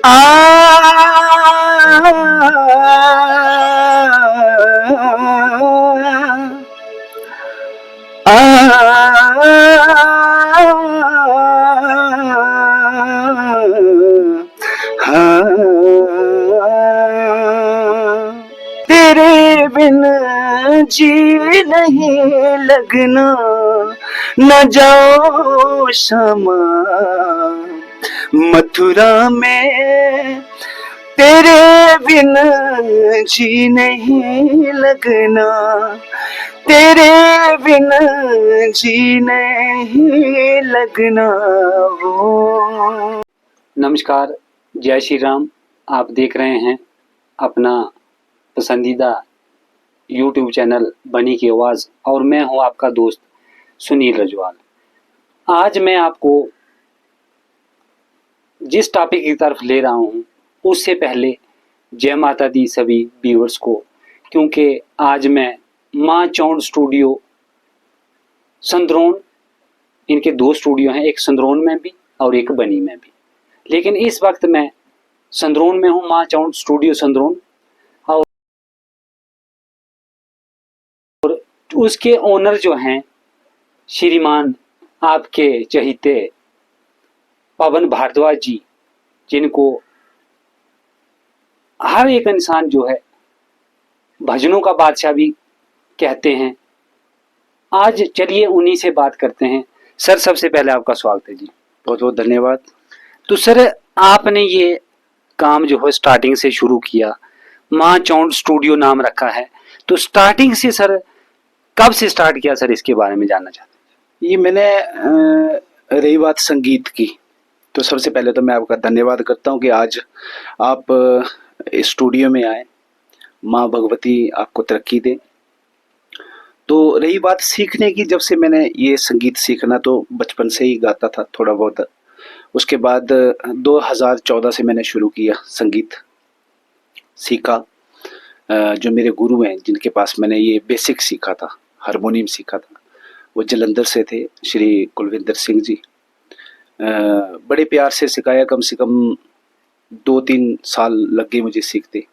आ तेरे बिन जी नहीं लगना, न जाओ क्षमा मथुरा में, तेरे बिन जी नहीं लगना, तेरे बिन जी नहीं लगना वो। नमस्कार, जय श्री राम। आप देख रहे हैं अपना पसंदीदा YouTube चैनल बनी की आवाज़ और मैं हूं आपका दोस्त सुनील रजवाल। आज मैं आपको जिस टॉपिक की तरफ ले रहा हूं उससे पहले जय माता दी सभी व्यूअर्स को, क्योंकि आज मैं माँ चौड़ स्टूडियो संद्रोन, इनके दो स्टूडियो हैं, एक संद्रोन में भी और एक बनी में भी, लेकिन इस वक्त मैं संद्रोन में हूं, माँ चौड़ स्टूडियो संद्रोन। और उसके ओनर जो हैं श्रीमान आपके चहीते पवन भारद्वाज जी, जिनको हर एक इंसान जो है भजनों का बादशाह भी कहते हैं। आज चलिए उन्हीं से बात करते हैं। सर, सबसे पहले आपका स्वागत है जी। बहुत बहुत धन्यवाद। तो सर, आपने ये काम जो है स्टार्टिंग से शुरू किया, माँ चौड़ स्टूडियो नाम रखा है, तो स्टार्टिंग से सर कब से स्टार्ट किया सर, इसके बारे में जानना चाहते हैं। ये मैंने रही बात संगीत की, तो सबसे पहले तो मैं आपका धन्यवाद करता हूँ कि आज आप इस स्टूडियो में आए। माँ भगवती आपको तरक्की दे। तो रही बात सीखने की, जब से मैंने ये संगीत सीखना तो बचपन से ही गाता था थोड़ा बहुत। उसके बाद 2014 से मैंने शुरू किया संगीत सीखा। जो मेरे गुरु हैं जिनके पास मैंने ये बेसिक सीखा था, हारमोनियम सीखा था, वो जलंधर से थे, श्री कुलविंदर सिंह जी। बड़े प्यार से सिखाया, कम से कम 2-3 साल लग गए मुझे सीखते।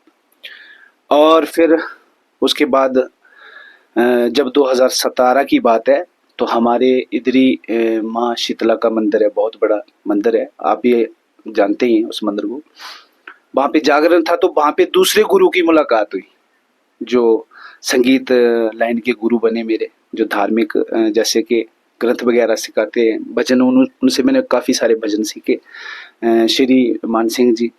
और फिर उसके बाद जब 2017 की बात है तो हमारे इधरी माँ शीतला का मंदिर है, बहुत बड़ा मंदिर है, आप ये जानते ही हैं उस मंदिर को। वहाँ पे जागरण था, तो वहाँ पे दूसरे गुरु की मुलाकात हुई जो संगीत लाइन के गुरु बने मेरे, जो धार्मिक जैसे कि ग्रंथ वगैरह सिखाते हैं, भजन, उनसे मैंने काफ़ी सारे भजन सीखे, श्री मान सिंह जी।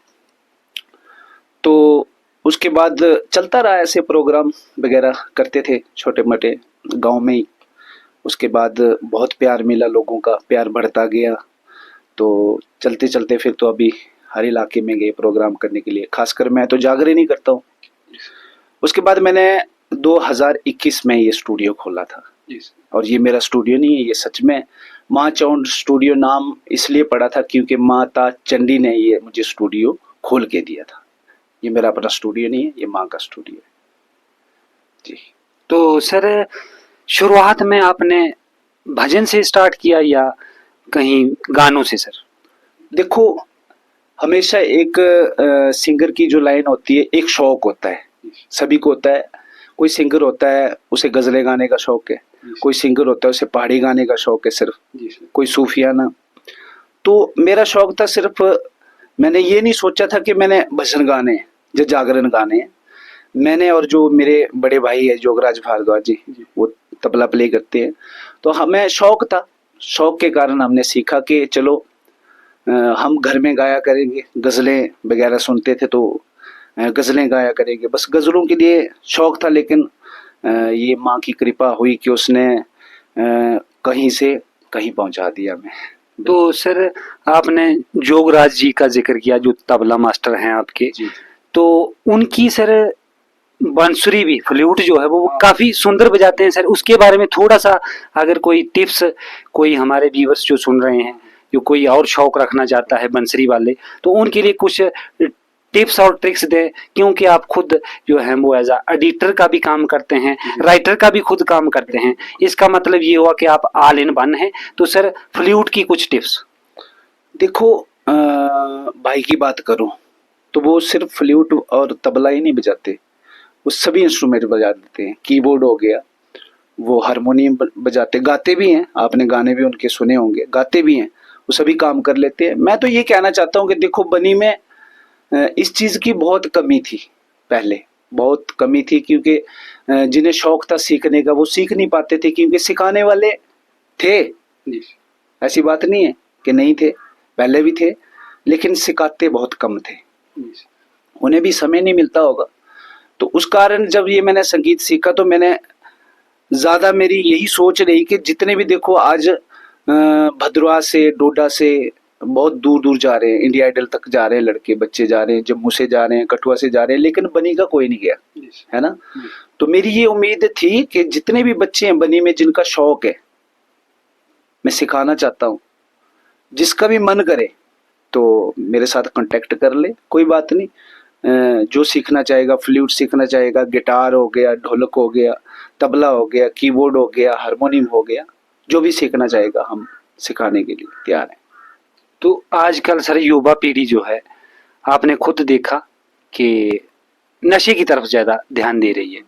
तो उसके बाद चलता रहा, ऐसे प्रोग्राम वगैरह करते थे छोटे मोटे गांव में ही। उसके बाद बहुत प्यार मिला, लोगों का प्यार बढ़ता गया। तो चलते चलते फिर तो अभी हर इलाके में गए प्रोग्राम करने के लिए, खासकर मैं तो जागरण ही करता हूँ। उसके बाद मैंने 2021 में ये स्टूडियो खोला था। और ये मेरा स्टूडियो नहीं है, ये सच में माँ चौड़ स्टूडियो नाम इसलिए पड़ा था क्योंकि माता चंडी ने ये मुझे स्टूडियो खोल के दिया था। ये मेरा अपना स्टूडियो नहीं है, ये माँ का स्टूडियो है जी। तो सर, शुरुआत में आपने भजन से स्टार्ट किया या कहीं गानों से सर? देखो, हमेशा एक सिंगर की जो लाइन होती है, एक शौक होता है, सभी को होता है। कोई सिंगर होता है उसे गज़लें गाने का शौक है, कोई सिंगर होता है उसे पहाड़ी गाने का शौक है सिर्फ, कोई सूफियाना। तो मेरा शौक था सिर्फ, मैंने ये नहीं सोचा था कि मैंने भजन गाने हैं या जागरण गाने हैं। मैंने और जो मेरे बड़े भाई है जोगराज भारद्वाज जी, वो तबला प्ले करते हैं। तो हमें शौक था, शौक के कारण हमने सीखा कि चलो हम घर में गाया करेंगे, गज़लें वगैरह सुनते थे तो गज़लें गाया करेंगे, बस गज़लों के लिए शौक था। लेकिन ये माँ की कृपा हुई कि उसने कहीं से कहीं पहुंचा दिया मैं। तो सर, आपने जोगराज जी का जिक्र किया, जो तबला मास्टर हैं आपके, तो उनकी सर बांसुरी भी, फ्लूट जो है वो काफी सुंदर बजाते हैं सर। उसके बारे में थोड़ा सा अगर कोई टिप्स, कोई हमारे व्यूअर्स जो सुन रहे हैं, जो कोई और शौक रखना चाहता है बांसुरी वाले, तो उनके लिए कुछ टिप्स और ट्रिक्स दें, क्योंकि आप खुद जो है वो एज एडिटर का भी काम करते हैं, राइटर का भी खुद काम करते हैं। इसका मतलब ये हुआ कि आप ऑल इन वन हैं। तो सर, फ्लूट की कुछ टिप्स। देखो, भाई की बात करूं तो वो सिर्फ फ्लूट और तबला ही नहीं बजाते, वो सभी इंस्ट्रूमेंट बजा देते हैं। कीबोर्ड हो गया, वो हारमोनियम बजाते, गाते भी हैं, आपने गाने भी उनके सुने होंगे, गाते भी हैं, वो सभी काम कर लेते हैं। मैं तो ये कहना चाहता हूँ कि देखो बनी में इस चीज़ की बहुत कमी थी, पहले बहुत कमी थी, क्योंकि जिन्हें शौक था सीखने का वो सीख नहीं पाते थे, क्योंकि सिखाने वाले थे, ऐसी बात नहीं है कि नहीं थे, पहले भी थे, लेकिन सिखाते बहुत कम थे, उन्हें भी समय नहीं मिलता होगा। तो उस कारण जब ये मैंने संगीत सीखा तो मैंने ज़्यादा, मेरी यही सोच रही कि जितने भी देखो आज भद्रवाह से, डोडा से बहुत दूर दूर जा रहे हैं, इंडिया आइडल तक जा रहे हैं, लड़के बच्चे जा रहे हैं, जम्मू से जा रहे हैं, कठुआ से जा रहे हैं, लेकिन बनी का कोई नहीं गया, है ना। तो मेरी ये उम्मीद थी कि जितने भी बच्चे हैं बनी में जिनका शौक है, मैं सिखाना चाहता हूँ, जिसका भी मन करे तो मेरे साथ कांटेक्ट कर ले, कोई बात नहीं। जो सीखना चाहेगा, फ्लूट सीखना चाहेगा, गिटार हो गया, ढोलक हो गया, तबला हो गया, कीबोर्ड हो गया, हारमोनियम हो गया, जो भी सीखना चाहेगा हम सिखाने के लिए तैयार हैं। तो आजकल सर युवा पीढ़ी जो है, आपने खुद देखा कि नशे की तरफ ज़्यादा ध्यान दे रही है।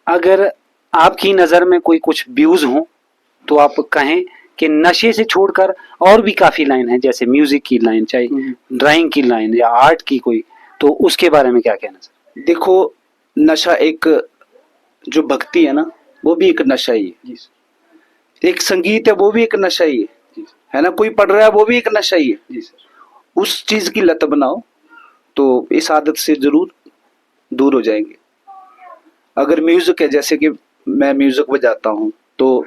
अगर आपकी नज़र में कोई कुछ व्यूज़ हों तो आप कहें कि नशे से छोड़कर और भी काफ़ी लाइन है, जैसे म्यूज़िक की लाइन, चाहे ड्राइंग की लाइन या आर्ट की कोई, तो उसके बारे में क्या कहना सर? देखो, नशा एक, जो भक्ति है ना वो भी एक नशा ही है, एक संगीत है वो भी एक नशा ही है ना, कोई पढ़ रहा है वो भी एक नशा ही है। उस चीज़ की लत बनाओ तो इस आदत से जरूर दूर हो जाएंगे। अगर म्यूजिक है, जैसे कि मैं म्यूजिक बजाता हूँ, तो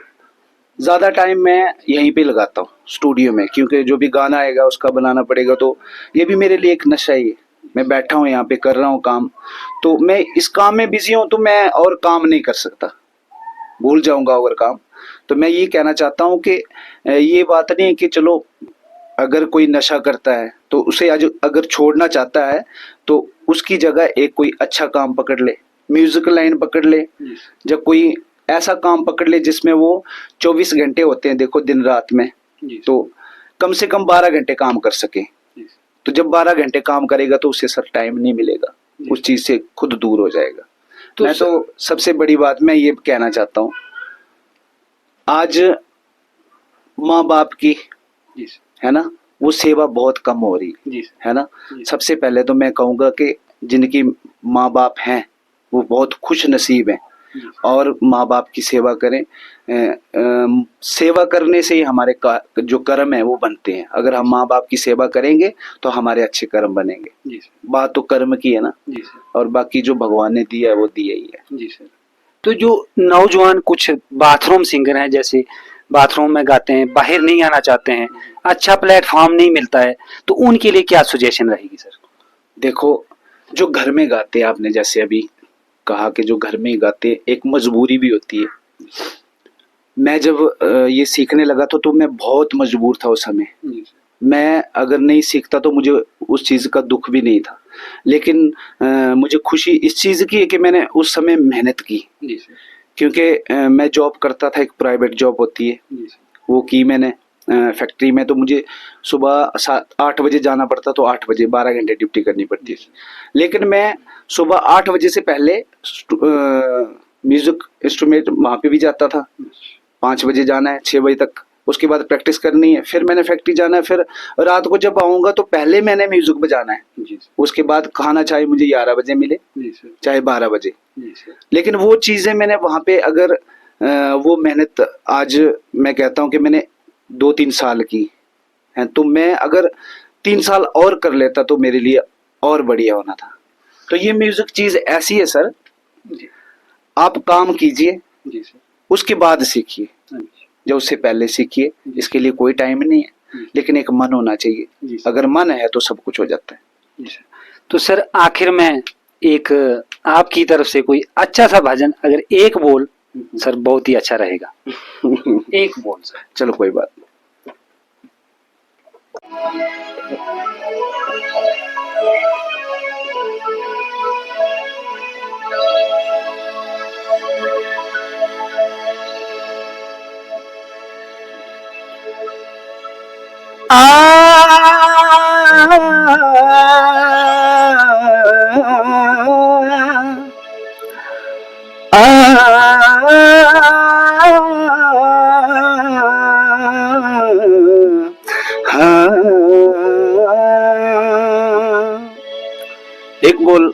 ज़्यादा टाइम मैं यहीं पे लगाता हूँ स्टूडियो में, क्योंकि जो भी गाना आएगा उसका बनाना पड़ेगा, तो ये भी मेरे लिए एक नशा ही है। मैं बैठा हूँ यहाँ पे कर रहा हूँ काम, तो मैं इस काम में बिजी हूँ तो मैं और काम नहीं कर सकता, भूल जाऊंगा अगर काम। तो मैं ये कहना चाहता हूँ कि ये बात नहीं है कि चलो अगर कोई नशा करता है तो उसे आज अगर छोड़ना चाहता है तो उसकी जगह एक कोई अच्छा काम पकड़ ले, म्यूजिक लाइन पकड़ ले, जब कोई ऐसा काम पकड़ ले जिसमें वो 24 घंटे होते हैं, देखो दिन रात में, तो कम से कम 12 घंटे काम कर सके। तो जब 12 घंटे काम करेगा तो उसे सर टाइम नहीं मिलेगा, उस चीज से खुद दूर हो जाएगा। तो मैं तो सबसे बड़ी बात मैं ये कहना चाहता हूँ, आज माँ बाप की, है ना, वो सेवा बहुत कम हो रही है ना। सबसे पहले तो मैं कहूँगा कि जिनकी माँ बाप हैं वो बहुत खुश नसीब हैं, और माँ बाप की सेवा करें। सेवा करने से ही हमारे जो कर्म है वो बनते हैं। अगर हम माँ बाप की सेवा करेंगे तो हमारे अच्छे कर्म बनेंगे। बात तो कर्म की है ना, और बाकी जो भगवान ने दिया है वो दिया ही है। जी सर। तो जो नौजवान कुछ बाथरूम सिंगर हैं, जैसे बाथरूम में गाते हैं, बाहर नहीं आना चाहते हैं, अच्छा प्लेटफॉर्म नहीं मिलता है, तो उनके लिए क्या सजेशन रहेगी सर? देखो, जो घर में गाते हैं, आपने जैसे अभी कहा कि जो घर में ही गाते हैं, एक मजबूरी भी होती है। मैं जब ये सीखने लगा तो मैं बहुत मजबूर था उस समय। मैं अगर नहीं सीखता तो मुझे उस चीज़ का दुख भी नहीं था, लेकिन मुझे खुशी इस चीज़ की है कि मैंने उस समय मेहनत की, क्योंकि मैं जॉब करता था, एक प्राइवेट जॉब होती है, वो की मैंने फैक्ट्री में। तो मुझे सुबह 8 बजे जाना पड़ता, तो 8 बजे 12 घंटे ड्यूटी करनी पड़ती है। लेकिन मैं सुबह 8 बजे से पहले म्यूजिक इंस्ट्रूमेंट वहाँ पे भी जाता था, 5 बजे जाना है, 6 बजे तक, उसके बाद प्रैक्टिस करनी है, फिर मैंने फैक्ट्री जाना है, फिर रात को जब आऊँगा तो पहले मैंने म्यूजिक बजाना है, उसके बाद खाना चाहे मुझे 11 बजे मिले चाहे 12 बजे। लेकिन वो चीज़ें मैंने वहाँ पे अगर वो मेहनत आज मैं कहता हूँ कि मैंने 2-3 साल की है, तो मैं अगर 3 साल और कर लेता तो मेरे लिए और बढ़िया होना था। तो ये म्यूजिक चीज़ ऐसी है सर, आप काम कीजिए, उसके बाद सीखिए, जो उससे पहले सीखिए, इसके लिए कोई टाइम नहीं है, लेकिन एक मन होना चाहिए। अगर मन है तो सब कुछ हो जाता है। तो सर आखिर में एक आपकी तरफ से कोई अच्छा सा भजन, अगर एक बोल सर, बहुत ही अच्छा रहेगा। एक बोल सर। चलो कोई बात नहीं। एक बोल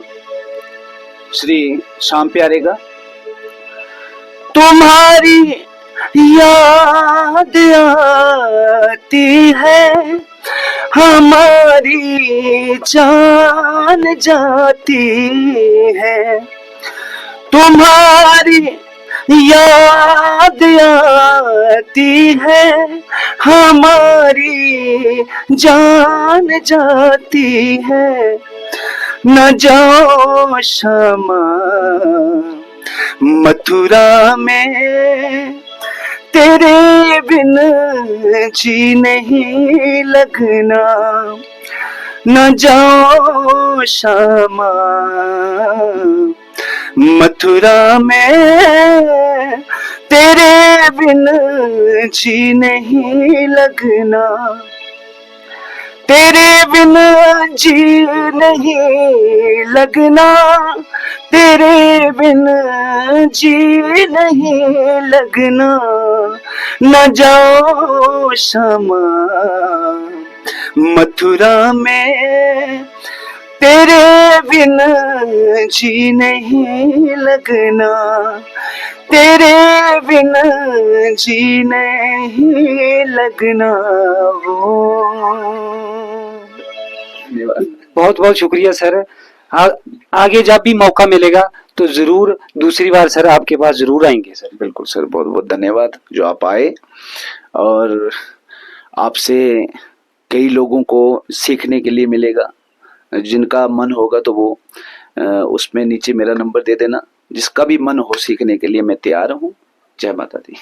श्री श्याम प्यारे का। तुम्हारी याद आती है, हमारी जान जाती है। तुम्हारी याद आती है, हमारी जान जाती है। न जाओ क्षमा मथुरा में, तेरे बिन जी नहीं लगना। न जाओ क्षमा मथुरा में, तेरे बिन जी नहीं लगना। तेरे बिन जी नहीं लगना, तेरे बिन जी नहीं लगना। न जाओ क्षमा मथुरा में, तेरे बिन जी नहीं लगना। तेरे बिन जी नहीं लगना। बहुत बहुत शुक्रिया सर। आगे जब भी मौका मिलेगा तो जरूर दूसरी बार सर आपके पास जरूर आएंगे सर। बिल्कुल सर, बहुत बहुत धन्यवाद जो आप आए, और आपसे कई लोगों को सीखने के लिए मिलेगा। जिनका मन होगा तो वो उसमें नीचे मेरा नंबर दे देना। जिसका भी मन हो सीखने के लिए मैं तैयार हूँ। जय माता दी।